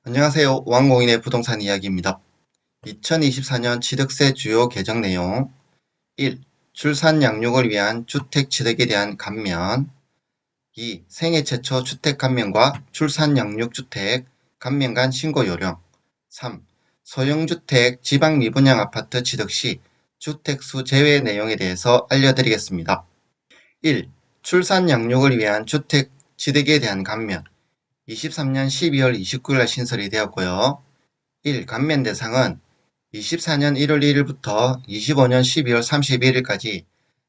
안녕하세요. 왕공인의 부동산 이야기입니다. 2024년 취득세 주요 개정 내용 1. 출산 양육을 위한 주택 취득에 대한 감면 2. 생애 최초 주택 감면과 출산 양육 주택 감면 간 신고 요령 3. 소형주택 지방 미분양 아파트 취득 시 주택수 제외 내용에 대해서 알려드리겠습니다. 1. 출산 양육을 위한 주택 취득에 대한 감면 23년 12월 29일 신설이 되었고요. 1. 감면 대상은 24년 1월 1일부터 25년 12월 31일까지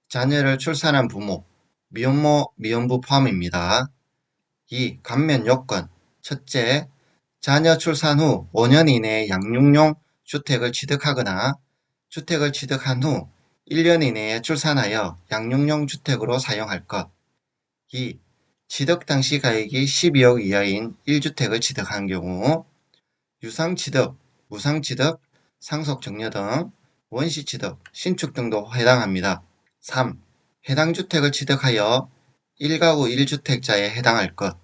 자녀를 출산한 부모, 미혼모, 미혼부 포함입니다. 2. 감면 요건 첫째, 자녀 출산 후 5년 이내에 양육용 주택을 취득하거나 주택을 취득한 후 1년 이내에 출산하여 양육용 주택으로 사용할 것. 2. 취득 당시 가액이 12억 이하인 1주택을 취득한 경우 유상취득, 무상취득, 상속증여 등 원시취득, 신축 등도 해당합니다. 3. 해당 주택을 취득하여 1가구 1주택자에 해당할 것.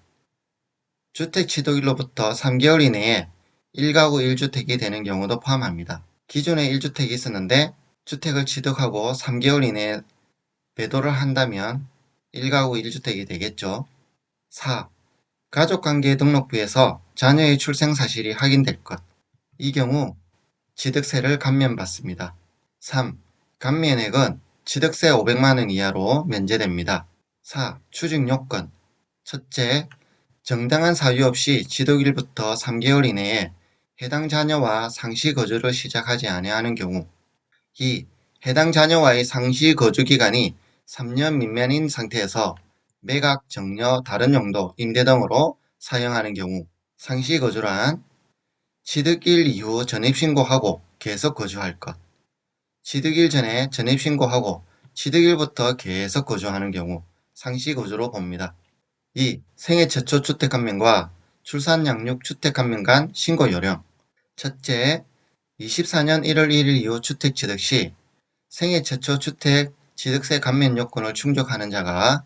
주택 취득일로부터 3개월 이내에 1가구 1주택이 되는 경우도 포함합니다. 기존에 1주택이 있었는데 주택을 취득하고 3개월 이내에 배도를 한다면 1가구 1주택이 되겠죠. 4. 가족관계 등록부에서 자녀의 출생 사실이 확인될 것. 이 경우 취득세를 감면받습니다. 3. 감면액은 취득세 500만원 이하로 면제됩니다. 4. 추징요건 첫째, 정당한 사유 없이 취득일부터 3개월 이내에 해당 자녀와 상시 거주를 시작하지 아니하는 경우 2. 해당 자녀와의 상시 거주 기간이 3년 미만인 상태에서 매각, 정려, 다른 용도, 임대 등으로 사용하는 경우 상시 거주란 취득일 이후 전입신고하고 계속 거주할 것. 취득일 전에 전입신고하고 취득일부터 계속 거주하는 경우 상시 거주로 봅니다. 2. 생애 최초 주택 감면과 출산 양육 주택 감면 간 신고 요령 첫째, 24년 1월 1일 이후 주택 취득 시 생애 최초 주택 취득세 감면 요건을 충족하는 자가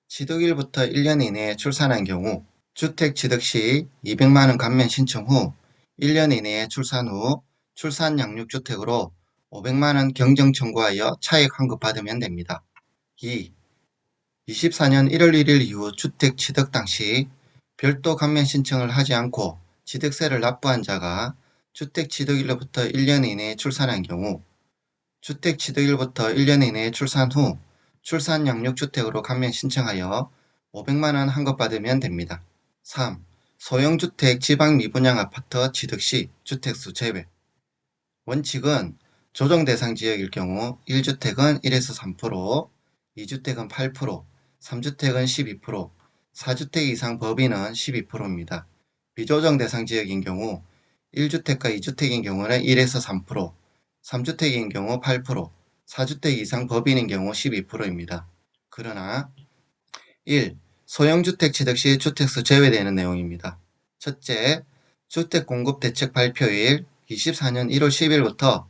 취득일부터 1년 이내에 출산한 경우 주택 취득 시 200만원 감면 신청 후 1년 이내에 출산 후 출산 양육주택으로 500만원 경정 청구하여 차액 환급받으면 됩니다. 2. 24년 1월 1일 이후 주택 취득 당시 별도 감면 신청을 하지 않고 취득세를 납부한 자가 주택 취득일로부터 1년 이내에 출산한 경우 주택 취득일부터 1년 이내에 출산 후 출산 양육주택으로 감면 신청하여 500만원 환급받으면 됩니다. 3. 소형주택 지방 미분양 아파트 취득 시 주택수 제외 원칙은 조정 대상 지역일 경우 1주택은 1에서 3%, 2주택은 8%, 3주택은 12%, 4주택 이상 법인은 12%입니다. 비조정 대상 지역인 경우 1주택과 2주택인 경우는 1에서 3%, 3주택인 경우 8%, 4주택 이상 법인인 경우 12%입니다. 그러나 1. 소형주택 취득 시 주택수 제외되는 내용입니다. 첫째, 주택공급대책 발표일 24년 1월 10일부터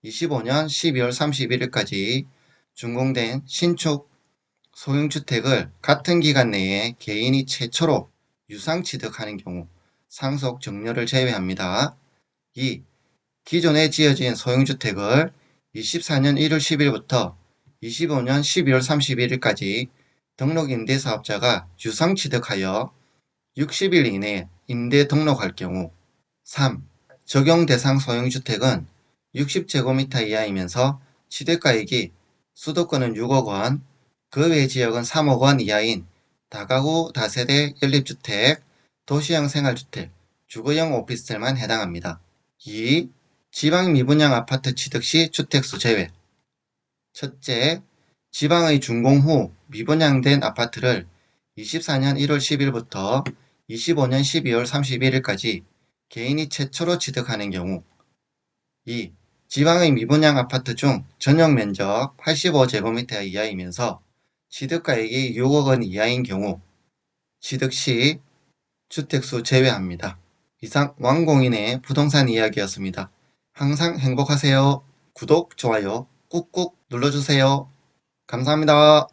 25년 12월 31일까지 준공된 신축 소형주택을 같은 기간 내에 개인이 최초로 유상취득하는 경우 상속 증여를 제외합니다. 2. 기존에 지어진 소형주택을 24년 1월 10일부터 25년 12월 31일까지 등록임대사업자가 유상취득하여 60일 이내에 임대 등록할 경우 3. 적용 대상 소형주택은 60제곱미터 이하이면서 취득가액이 수도권은 6억원, 그 외 지역은 3억원 이하인 다가구 다세대 연립주택, 도시형 생활주택, 주거용 오피스텔만 해당합니다. 2. 지방 미분양 아파트 취득 시 주택수 제외 첫째, 지방의 준공 후 미분양된 아파트를 24년 1월 10일부터 25년 12월 31일까지 개인이 최초로 취득하는 경우 2. 지방의 미분양 아파트 중 전용면적 85제곱미터 이하이면서 취득가액이 6억원 이하인 경우 취득 시 주택수 제외합니다. 이상 왕공인의 부동산 이야기였습니다. 항상 행복하세요. 구독, 좋아요 꾹꾹 눌러주세요. 감사합니다.